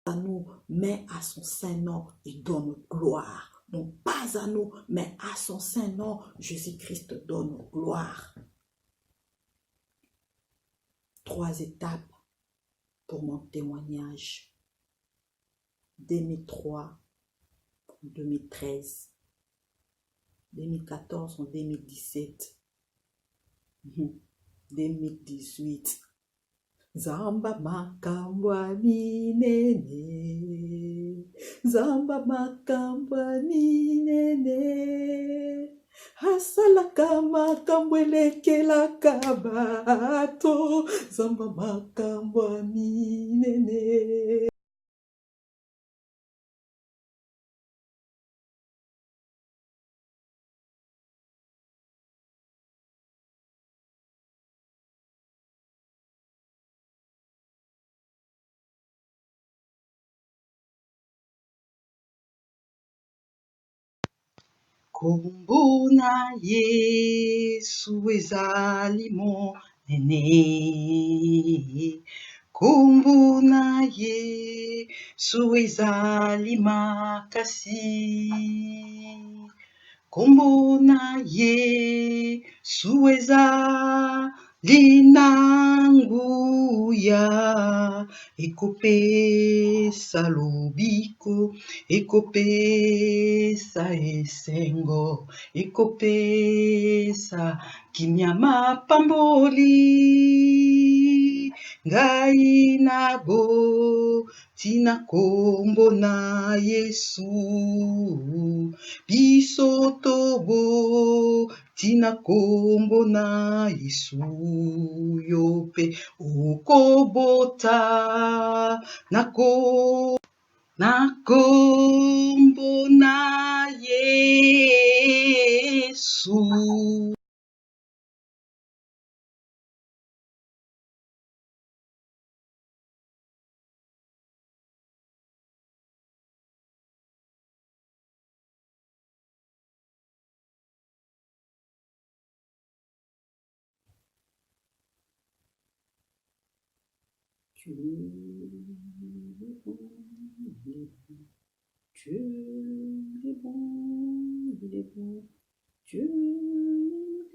à nous, mais à son saint nom, il donne gloire. Non pas à nous, mais à son saint nom, Jésus-Christ donne gloire. 3 étapes pour mon témoignage. 2003, 2013, 2014 en 2017, 2018. Zamba makambwa minene, Zamba makambwa minene, Hasalaka makambwelekela kabato, Zamba makambwa minene. Kombo na Yesu ezali monene. Kombo na Yesu ezali makasi. Kombo na Yesu ezali na nguya. Ekopesa lobiko, ekopesa esengo, ekopesa kinyama pamboli. Ngai nabo tina kombo na Yesu, biso tobo tina kombo na Yesu, yo pe okobota na kombo na Yesu. Dieu est bon, il est bon. Dieu est bon, il est bon. Dieu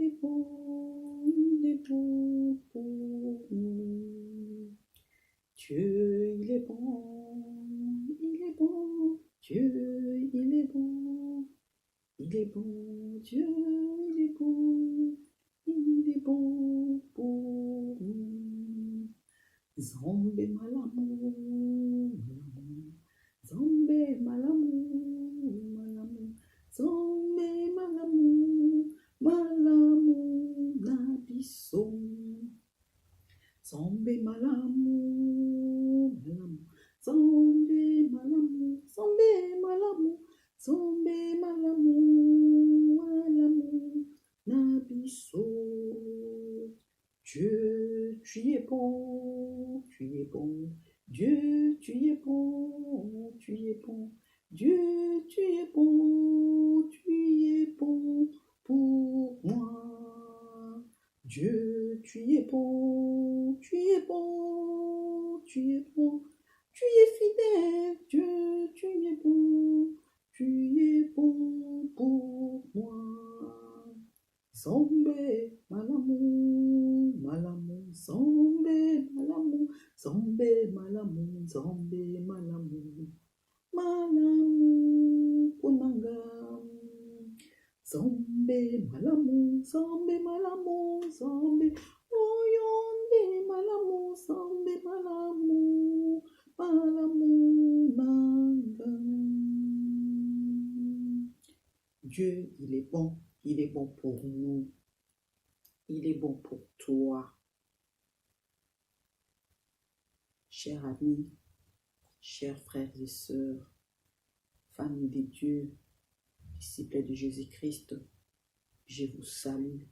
est bon, il est bon pour nous. Dieu, il est bon, il est bon. Dieu, il est bon, il est bon. Dieu, il est bon, il est bon pour nous. Zombe malamu, malamu. Zombe malamu, malamu. Zombe malamu, malamu na biso. Zombe malamu, malamu. Zombe malamu, zombe malamu. Zombe malamu, malamu na biso. Dieu, tu es bon, tu es bon. Dieu, tu es bon, tu es bon. Dieu, tu es bon, tu es bon pour moi. Dieu, tu es bon, tu es bon, tu es bon. Tu es fidèle, Dieu, tu es bon, tu es bon pour moi. Zombe malamu, malamu, zombe malamu, zombe malamu, zombe malamu, malamu kunanga. Zombe malamu, zombe malamu, zombe oyonde malamu, zombe malamu, malamu nanga. Dieu, il est bon. Il est bon pour nous. Il est bon pour toi. Chers amis, chers frères et sœurs, famille de Dieu, disciples de Jésus-Christ, je vous salue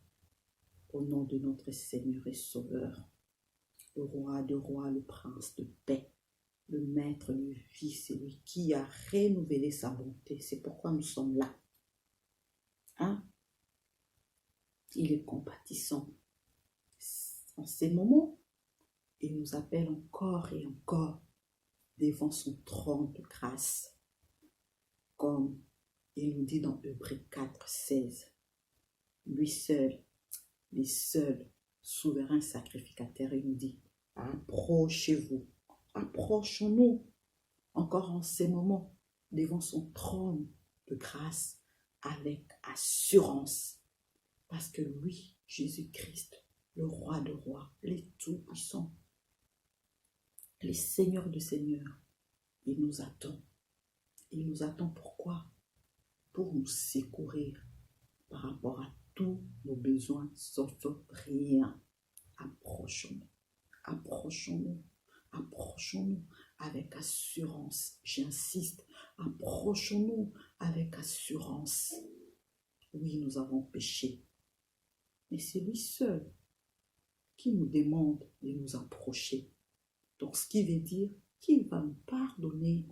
au nom de notre Seigneur et Sauveur, le roi de rois, le prince de paix, le maître de vie, celui qui a renouvelé sa bonté. C'est pourquoi nous sommes là. Hein? Il est compatissant. En ces moments, il nous appelle encore et encore devant son trône de grâce, comme il nous dit dans Hébreux 4, 16. Lui seul, les seuls souverains sacrificateurs, il nous dit, approchez-vous, approchons-nous encore en ces moments devant son trône de grâce avec assurance, parce que lui, Jésus-Christ, le roi de rois, les tout-puissants, les seigneurs de seigneurs, il nous attend. Il nous attend pourquoi? Pour nous secourir par rapport à tous nos besoins, sauf rien. Approchons-nous, approchons-nous, approchons-nous avec assurance. J'insiste, approchons-nous avec assurance. Oui, nous avons péché, mais c'est lui seul qui nous demande de nous approcher. Donc, ce qui veut dire qu'il va nous pardonner.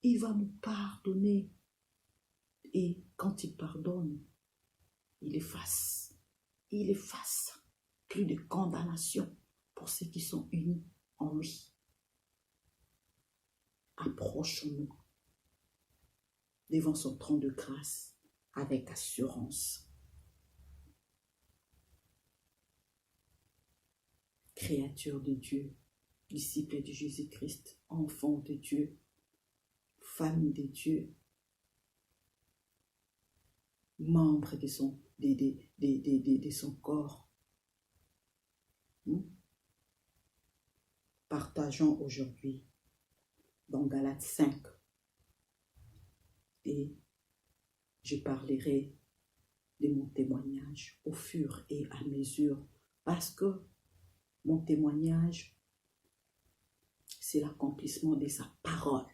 Il va nous pardonner. Et quand il pardonne, il efface. Il efface. Plus de condamnation pour ceux qui sont unis en lui. Approchons-nous devant son trône de grâce avec assurance. Créature de Dieu, disciple de Jésus-Christ, enfant de Dieu, famille de Dieu, membre de son corps. Partageons aujourd'hui dans Galates 5 et je parlerai de mon témoignage au fur et à mesure parce que mon témoignage, c'est l'accomplissement de sa parole.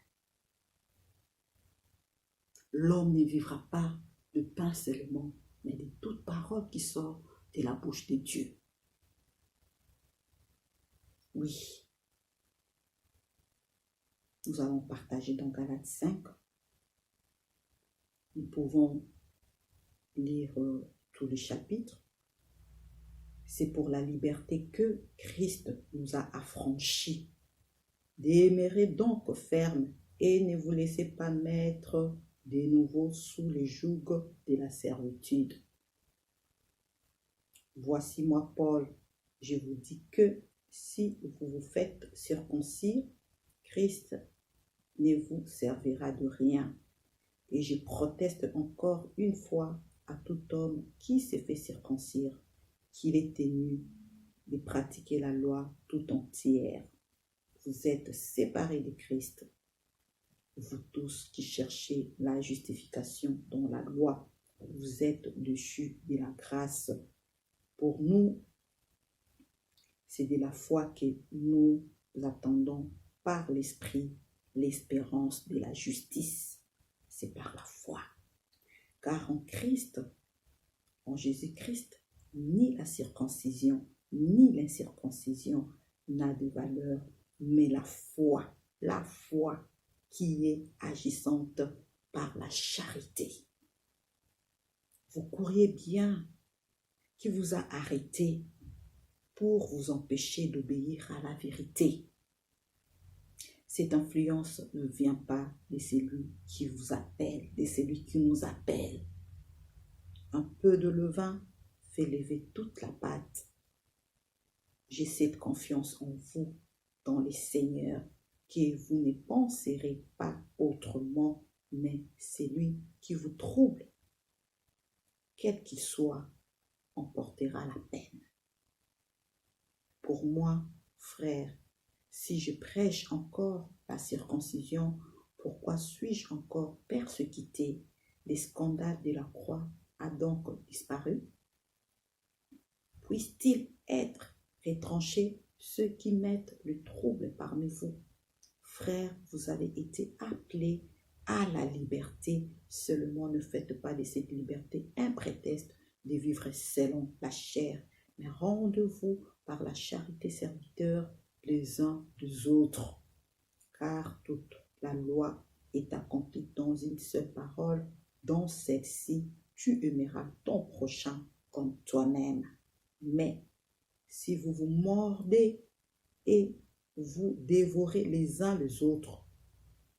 L'homme ne vivra pas de pain seulement, mais de toute parole qui sort de la bouche de Dieu. Oui, nous allons partager dans Galates 5. Nous pouvons lire tout le chapitre. C'est pour la liberté que Christ nous a affranchis. Demeurez donc fermes et ne vous laissez pas mettre de nouveau sous le joug de la servitude. Voici moi, Paul, je vous dis que si vous vous faites circoncire, Christ ne vous servira de rien. Et je proteste encore une fois à tout homme qui s'est fait circoncire qu'il est tenu de pratiquer la loi tout entière. Vous êtes séparés de Christ, vous tous qui cherchez la justification dans la loi, vous êtes déchus de la grâce. Pour nous, c'est de la foi que nous attendons par l'Esprit l'espérance de la justice. C'est par la foi. Car en Christ, en Jésus-Christ, ni la circoncision, ni l'incirconcision n'a de valeur, mais la foi qui est agissante par la charité. Vous courriez bien qui vous a arrêté pour vous empêcher d'obéir à la vérité. Cette influence ne vient pas de celui qui vous appelle, de celui qui nous appelle. Un peu de levain fait lever toute la pâte. J'ai cette confiance en vous, dans le Seigneur, que vous ne penserez pas autrement, mais celui qui vous trouble, quel qu'il soit, en portera la peine. Pour moi, frère, si je prêche encore la circoncision, pourquoi suis-je encore persécuté? Les scandales de la croix a donc disparu? Puisse-t-il être retranché ceux qui mettent le trouble parmi vous? Frères, vous avez été appelés à la liberté, seulement ne faites pas de cette liberté un prétexte de vivre selon la chair, mais rendez-vous par la charité serviteurs les uns des autres, car toute la loi est accomplie dans une seule parole, dans celle-ci, tu aimeras ton prochain comme toi-même. Mais si vous vous mordez et vous dévorez les uns les autres.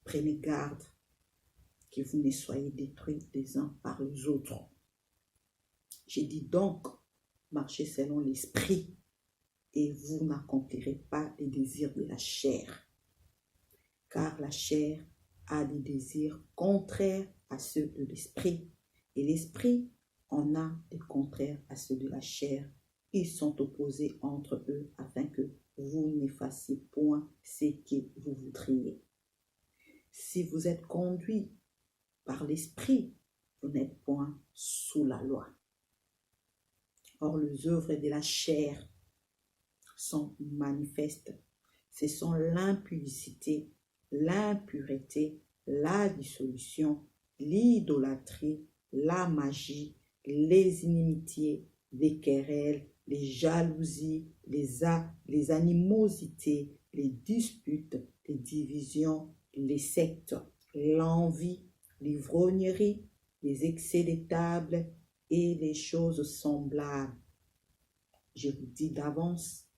Prenez garde que vous ne soyez détruits les uns par les autres. J'ai dit donc, marchez selon l'esprit et vous n'accomplirez pas les désirs de la chair. Car la chair a des désirs contraires à ceux de l'esprit et l'esprit en a des contraires à ceux de la chair. Ils sont opposés entre eux afin que vous n'effaciez point ce que vous voudriez. Si vous êtes conduit par l'esprit, vous n'êtes point sous la loi. Or, les œuvres de la chair sont manifestes. Ce sont l'impudicité, l'impureté, la dissolution, l'idolâtrie, la magie, les inimitiés, les querelles, les jalousies, les animosités, les disputes, les divisions, les sectes, l'envie, l'ivrognerie, les excès de table et les choses semblables. Je vous dis d'avance,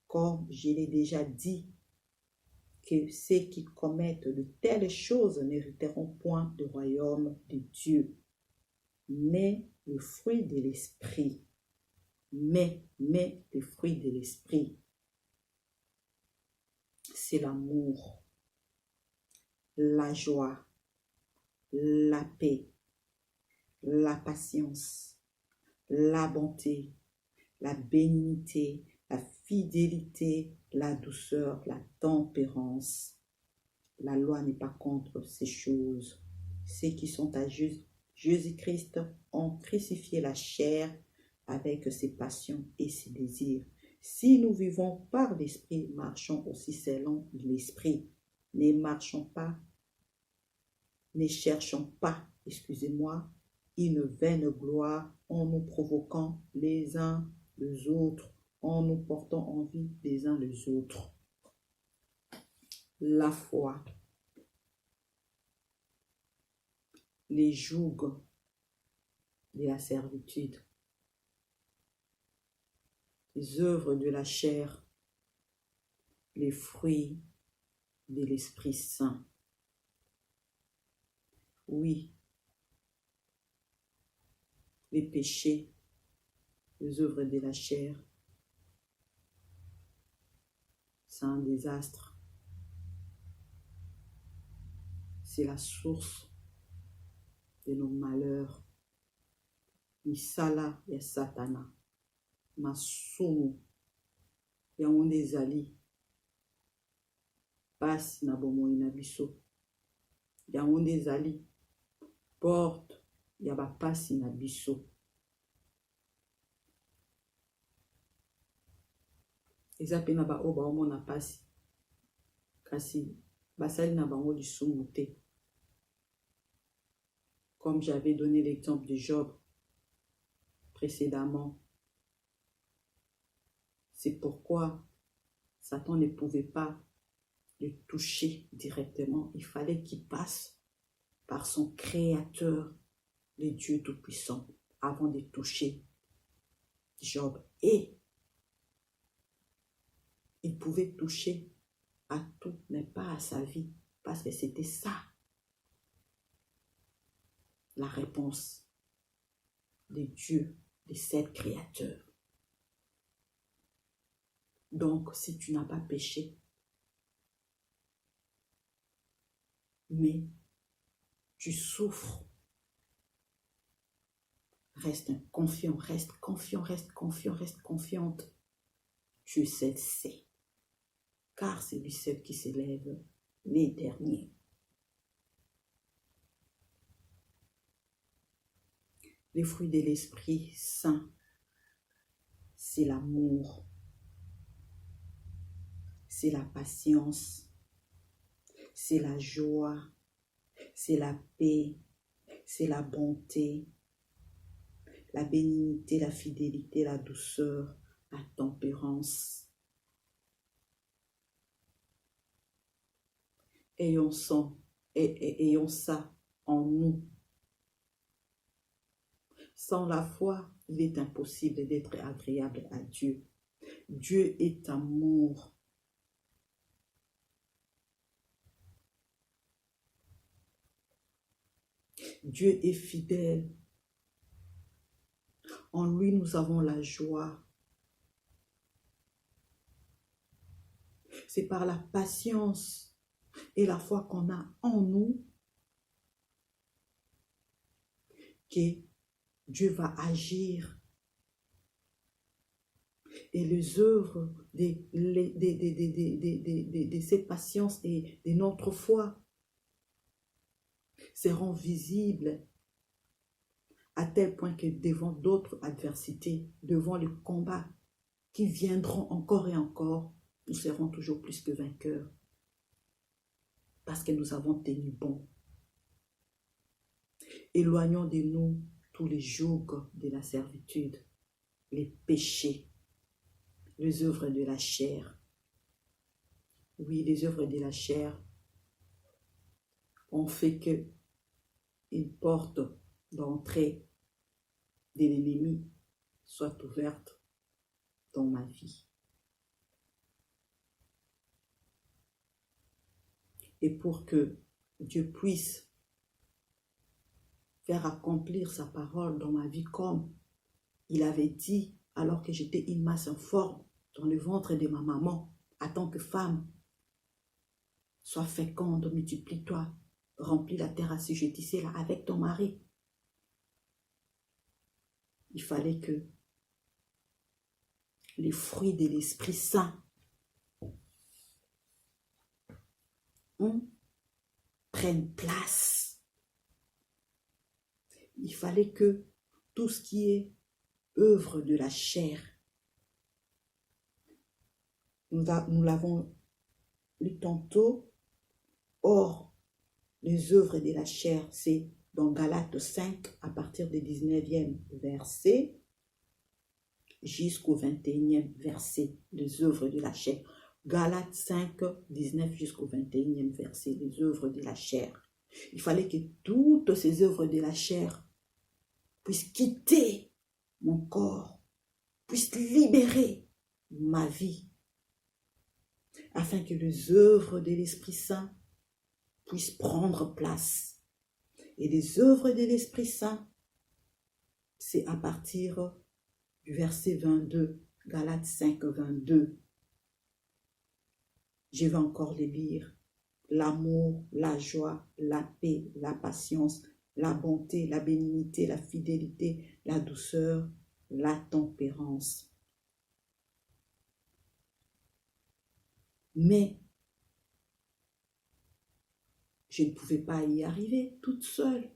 comme je l'ai déjà dit, que ceux qui commettent de telles choses n'hériteront point du royaume de Dieu. Mais le fruit de l'esprit, le fruit de l'esprit, c'est l'amour, la joie, la paix, la patience, la bonté, la bénignité, la fidélité, la douceur, la tempérance. La loi n'est pas contre ces choses. Ceux qui sont à Jésus-Christ ont crucifié la chair avec ses passions et ses désirs. Si nous vivons par l'esprit, marchons aussi selon l'esprit. Ne cherchons pas, une vaine gloire en nous provoquant les uns les autres, en nous portant envie les uns les autres. La foi, les jougs de la servitude, les œuvres de la chair, les fruits de l'Esprit Saint. Oui, les péchés, les œuvres de la chair, c'est un désastre. C'est la source de nos malheurs. Misala ya Satana, masumu ya onde ezali, pasi na bomoi na biso, ya onde ezali, porte ya bapasi na biso. Eza pe na baoyo baomona pasi, kasi basali na bango lisumu te. Comme j'avais donné l'exemple de Job précédemment, c'est pourquoi Satan ne pouvait pas le toucher directement. Il fallait qu'il passe par son Créateur, le Dieu Tout-Puissant, avant de toucher Job. Et il pouvait toucher à tout, mais pas à sa vie, parce que c'était ça la réponse de Dieu, de cet Créateur. Donc, si tu n'as pas péché, mais tu souffres, reste confiant, reste confiant, reste confiant, reste confiante. Dieu seul sait, car c'est lui seul qui s'élève les derniers. Les fruits de l'Esprit Saint, c'est l'amour, c'est la patience, c'est la joie, c'est la paix, c'est la bonté, la bénignité, la fidélité, la douceur, la tempérance. Ayons ça en nous. Sans la foi, il est impossible d'être agréable à Dieu. Dieu est amour. Dieu est fidèle. En lui, nous avons la joie. C'est par la patience et la foi qu'on a en nous que Dieu va agir. Et les œuvres de cette patience et de notre foi seront visibles à tel point que devant d'autres adversités, devant les combats qui viendront encore et encore, nous serons toujours plus que vainqueurs. Parce que nous avons tenu bon. Éloignons de nous tous les jougs de la servitude, les péchés, les œuvres de la chair. Oui, les œuvres de la chair ont fait que une porte d'entrée de l'ennemi soit ouverte dans ma vie. Et pour que Dieu puisse faire accomplir sa parole dans ma vie comme il avait dit alors que j'étais une masse informe dans le ventre de ma maman, en tant que femme. Sois féconde, multiplie-toi, remplis la terre assujettissée là avec ton mari. Il fallait que les fruits de l'Esprit Saint prennent place. Il fallait que tout ce qui est œuvre de la chair, nous l'avons lu tantôt. Or, les œuvres de la chair, c'est dans Galates 5, à partir du 19e verset jusqu'au 21e verset, les œuvres de la chair. Galates 5, 19 jusqu'au 21e verset, les œuvres de la chair. Il fallait que toutes ces œuvres de la chair puissent quitter mon corps, puissent libérer ma vie, afin que les œuvres de l'Esprit Saint puissent prendre place. Et les œuvres de l'Esprit Saint, c'est à partir du verset 22, Galates 5, 22. Je vais encore les lire. L'amour, la joie, la paix, la patience, la bonté, la bénignité, la fidélité, la douceur, la tempérance. Mais je ne pouvais pas y arriver toute seule.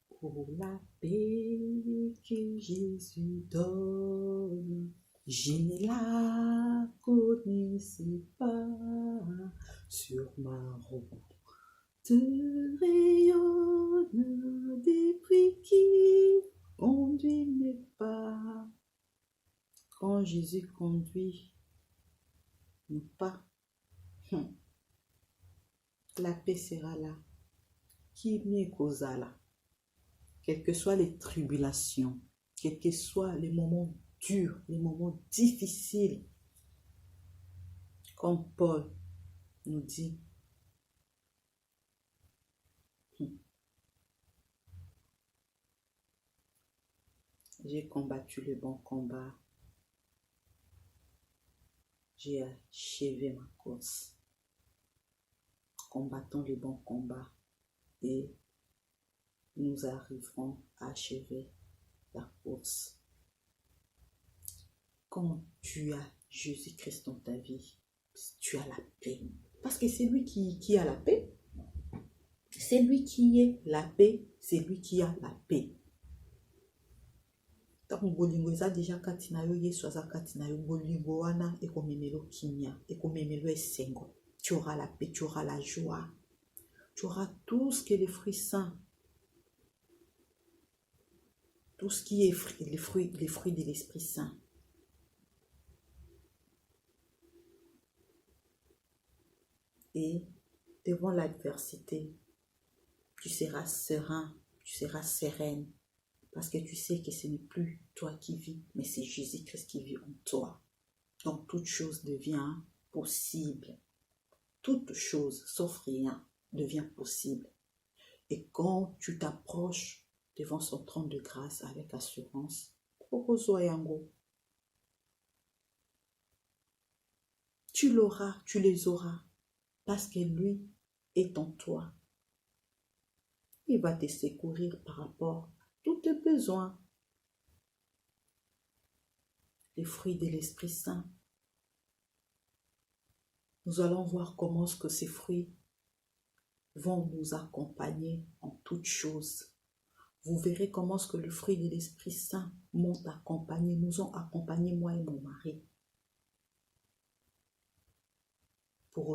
Pour la paix que Jésus donne, je ne la connaissais pas. Sur ma route rayonne des prix qui conduit mes pas. Quand Jésus conduit nos pas, la paix sera là. Qui m'y causa là? Quelles que soient les tribulations, quels que soient les moments durs, les moments difficiles, comme Paul nous dit, j'ai combattu le bon combat, j'ai achevé ma course, combattons le bon combat et nous arriverons à achever la course. Quand tu as Jésus-Christ dans ta vie, tu as la paix. Parce que c'est lui qui a la paix. C'est lui qui est la paix. C'est lui qui a la paix. Tu auras la paix, tu auras la joie. Tu auras tout ce que les fruits saints, tout ce qui est les fruits de l'Esprit Saint. Et devant l'adversité, tu seras serein, tu seras sereine, parce que tu sais que ce n'est plus toi qui vis, mais c'est Jésus-Christ qui vit en toi. Donc toute chose devient possible. Toute chose, sauf rien. devient possible. Et quand tu t'approches devant son trône de grâce avec assurance, tu l'auras, tu les auras, parce que lui est en toi. Il va te secourir par rapport à tous tes besoins. Les fruits de l'Esprit Saint. Nous allons voir comment est-ce que ces fruits vont nous accompagner en toutes choses. Vous verrez comment est-ce que le fruit de l'Esprit Saint m'ont accompagné, nous ont accompagnés, moi et mon mari. Pour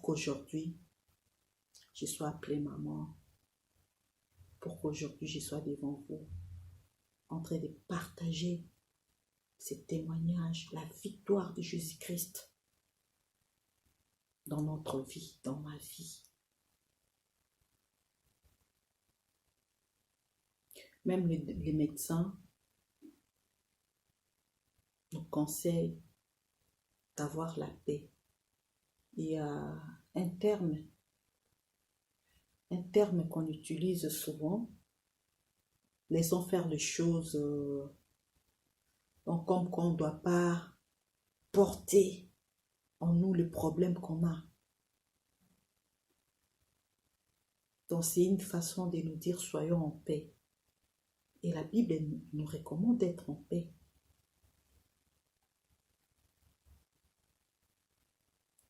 qu'aujourd'hui, je sois appelée maman. Pour qu'aujourd'hui, je sois devant vous, en train de partager ces témoignages, la victoire de Jésus-Christ dans notre vie, dans ma vie. Même les médecins nous conseillent d'avoir la paix. Il y a un terme qu'on utilise souvent. Laissons faire les choses donc comme qu'on ne doit pas porter en nous le problème qu'on a. Donc c'est une façon de nous dire soyons en paix. Et la Bible nous recommande d'être en paix.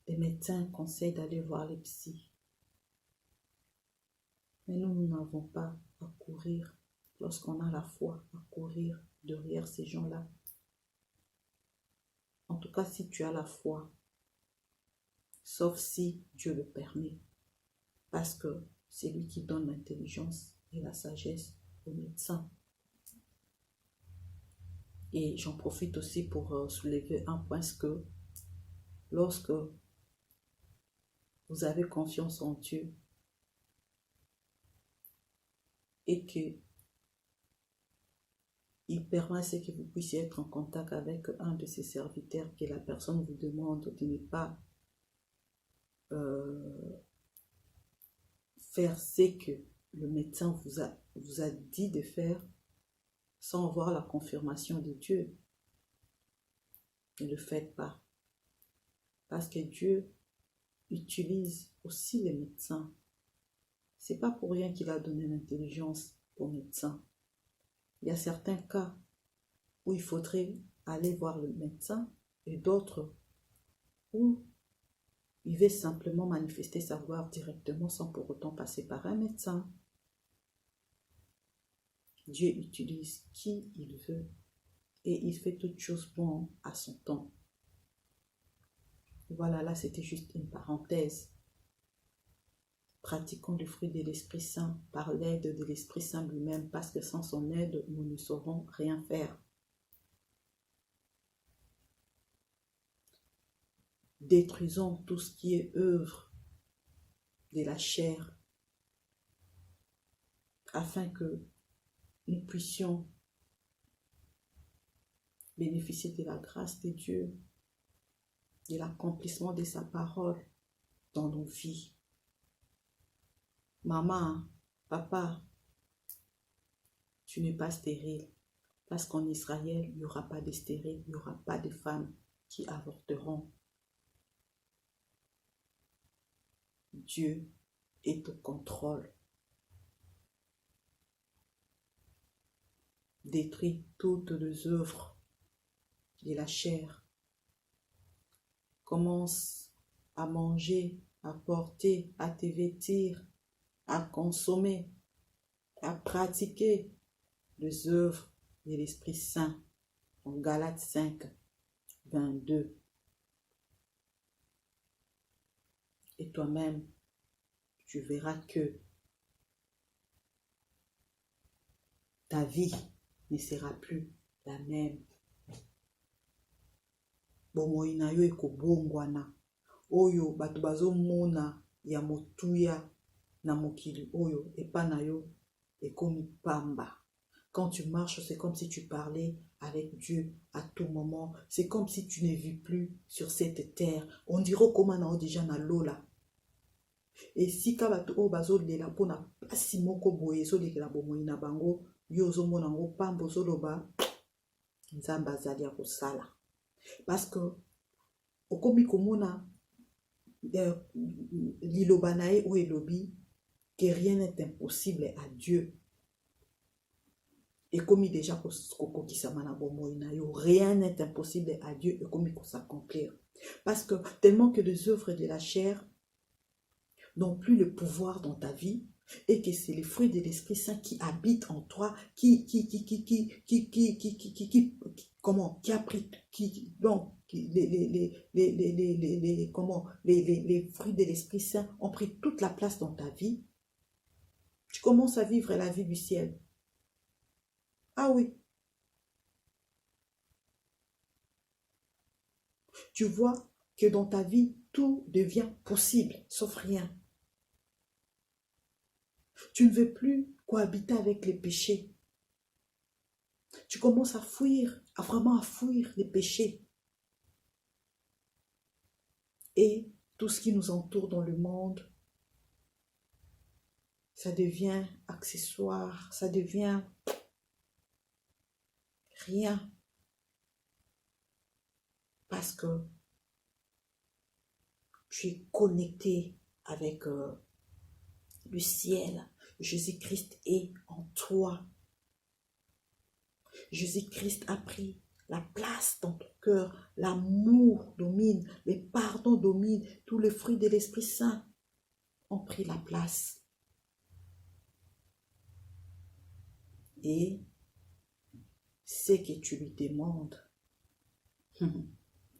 Les médecins conseillent d'aller voir les psys. Mais nous n'avons pas à courir, lorsqu'on a la foi, à courir derrière ces gens-là. En tout cas, si tu as la foi, sauf si Dieu le permet, parce que c'est lui qui donne l'intelligence et la sagesse aux médecins. Et j'en profite aussi pour soulever un point, c'est que lorsque vous avez confiance en Dieu et que il permet que vous puissiez être en contact avec un de ses serviteurs, que la personne vous demande de ne pas faire ce que le médecin vous a dit de faire sans avoir la confirmation de Dieu. Ne le faites pas. Parce que Dieu utilise aussi les médecins. C'est pas pour rien qu'il a donné l'intelligence aux médecins. Il y a certains cas où il faudrait aller voir le médecin et d'autres où il veut simplement manifester sa gloire directement sans pour autant passer par un médecin. Dieu utilise qui il veut et il fait toutes choses bonnes à son temps. Voilà, là c'était juste une parenthèse. Pratiquons le fruit de l'Esprit Saint par l'aide de l'Esprit Saint lui-même, parce que sans son aide, nous ne saurons rien faire. Détruisons tout ce qui est œuvre de la chair, afin que nous puissions bénéficier de la grâce de Dieu, de l'accomplissement de sa parole dans nos vies. Maman, papa, tu n'es pas stérile, parce qu'en Israël, il n'y aura pas de stérile, il n'y aura pas de femmes qui avorteront. Dieu est au contrôle. Détruis toutes les œuvres de la chair. Commence à manger, à porter, à te vêtir, à consommer, à pratiquer les œuvres de l'Esprit Saint. En Galates 5, 22. Et toi-même, tu verras que ta vie ne sera plus la même. Bomoi na yo ekobongwana. Oyo bato bazomona ya motuya na mokili oyo epa na yo ekomi pamba. Quand tu marches, c'est comme si tu parlais avec Dieu à tout moment. C'est comme si tu ne vis plus sur cette terre. On dirait comment on a déjà na lola. Et si kabato o bazo lela pona pasi moko boye zo lekela bomoi na bango, yo zo mona ngo pambo zo loba nzamba azali ya kosala. Parce que okomi komona liloba na ye o elobi que rien n'est impossible à Dieu. Et comme déjà rien n'est impossible à Dieu et comme il faut s'accomplir. Parce que tellement que les œuvres de la chair n'ont plus le pouvoir dans ta vie et que c'est les fruits de l'Esprit Saint qui habitent en toi, qui a pris, les fruits de l'Esprit Saint ont pris toute la place dans ta vie. Tu commences à vivre la vie du ciel. Ah oui. Tu vois que dans ta vie, tout devient possible, sauf rien. Tu ne veux plus cohabiter avec les péchés. Tu commences à fuir, vraiment à fuir les péchés. Et tout ce qui nous entoure dans le monde, ça devient accessoire, ça devient rien. Parce que tu es connecté avec le ciel. Jésus-Christ est en toi. Jésus-Christ a pris la place dans ton cœur. L'amour domine, les pardons dominent. Tous les fruits de l'Esprit Saint ont pris la place. Et ce que tu lui demandes,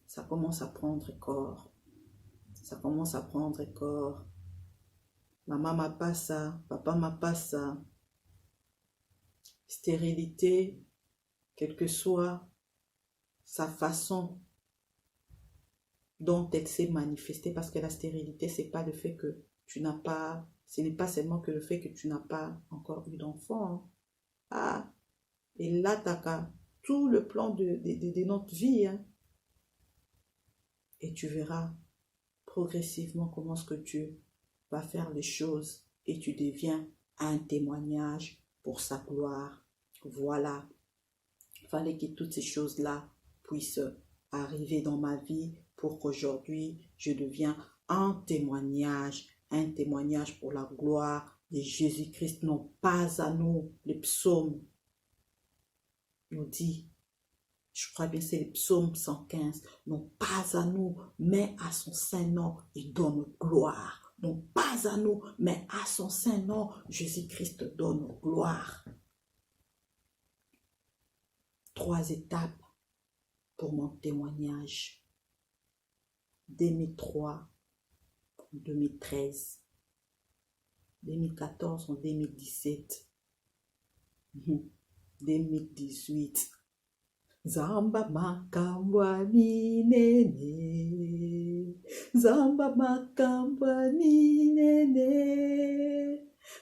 ça commence à prendre corps. Ça commence à prendre corps. Maman m'a pas ça, papa m'a pas ça. Stérilité, quelle que soit sa façon dont elle s'est manifestée, parce que la stérilité, c'est pas le fait que tu n'as pas, ce n'est pas seulement que le fait que tu n'as pas encore eu d'enfant. Hein. Ah, et là, tu as tout le plan de notre vie. Hein. Et tu verras progressivement comment est-ce que Dieu va faire les choses et tu deviens un témoignage pour sa gloire. Voilà. Il fallait que toutes ces choses-là puissent arriver dans ma vie pour qu'aujourd'hui, je devienne un témoignage pour la gloire de Jésus-Christ. Non pas à nous, les psaumes nous dit, je crois bien c'est le psaume 115, non pas à nous, mais à son saint nom, il donne gloire. Non pas à nous, mais à son saint nom, Jésus-Christ donne gloire. 3 étapes pour mon témoignage. 2003, 2013, 2014 en 2017, 2018. Zamba makambwa minene, Zamba makambwa minene,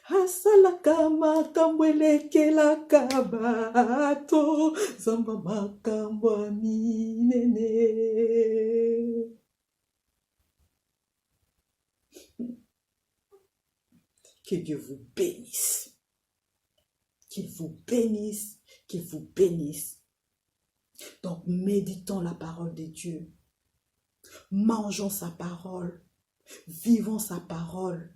Asalaka makambo elekelaka bato, Zamba makambwa minene. Que Dieu vous bénisse. Qu'il vous bénisse, qu'il vous bénisse. Donc, méditons la parole de Dieu. Mangeons sa parole. Vivons sa parole.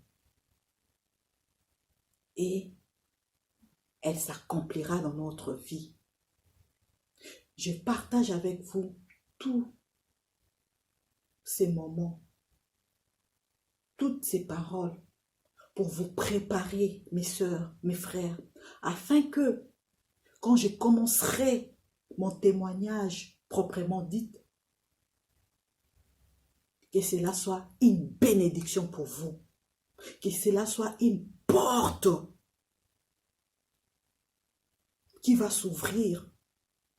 Et elle s'accomplira dans notre vie. Je partage avec vous tous ces moments, toutes ces paroles pour vous préparer, mes sœurs, mes frères, afin que, quand je commencerai mon témoignage proprement dit, que cela soit une bénédiction pour vous, que cela soit une porte qui va s'ouvrir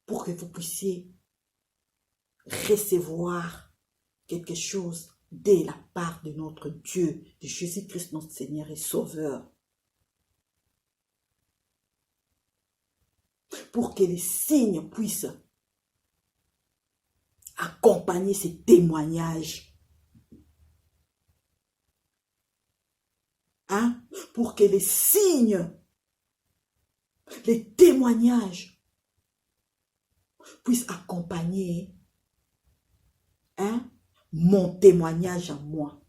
pour que vous puissiez recevoir quelque chose de la part de notre Dieu, de Jésus-Christ notre Seigneur et Sauveur. pour que les signes puissent accompagner ces témoignages. Hein? Pour que les signes, les témoignages puissent accompagner mon témoignage à moi.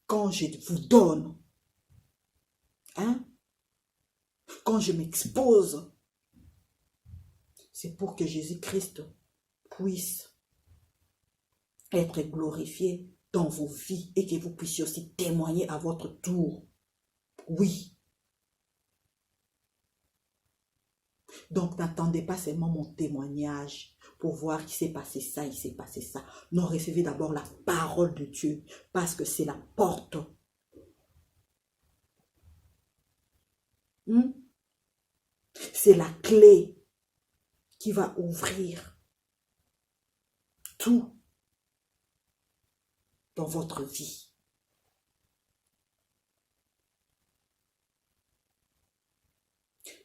Quand je vous donne, quand je m'expose, c'est pour que Jésus-Christ puisse être glorifié dans vos vies et que vous puissiez aussi témoigner à votre tour. Oui. Donc, n'attendez pas seulement mon témoignage pour voir qu'il s'est passé ça, il s'est passé ça. Non, recevez d'abord la parole de Dieu parce que c'est la porte. C'est la clé qui va ouvrir tout dans votre vie.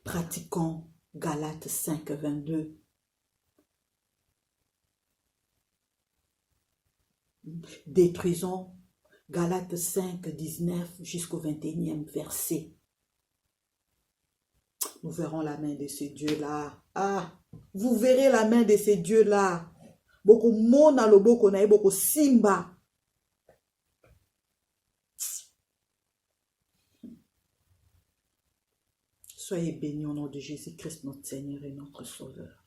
Pratiquons Galates 5, 22. Détruisons Galates 5, 19 jusqu'au 21e verset. Nous verrons la main de ce Dieu-là. Ah, vous verrez la main de ce Dieu-là. Boko mona loboko na boko simba. Soyez bénis au nom de Jésus-Christ, notre Seigneur et notre Sauveur.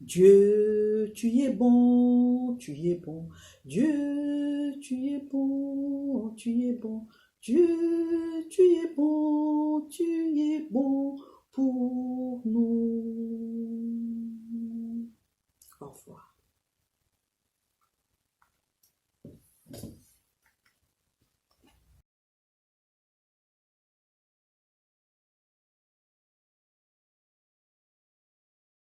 Dieu, tu es bon, tu es bon. Dieu, tu es bon, tu es bon. Dieu, tu es bon, tu es bon pour nous. Au revoir.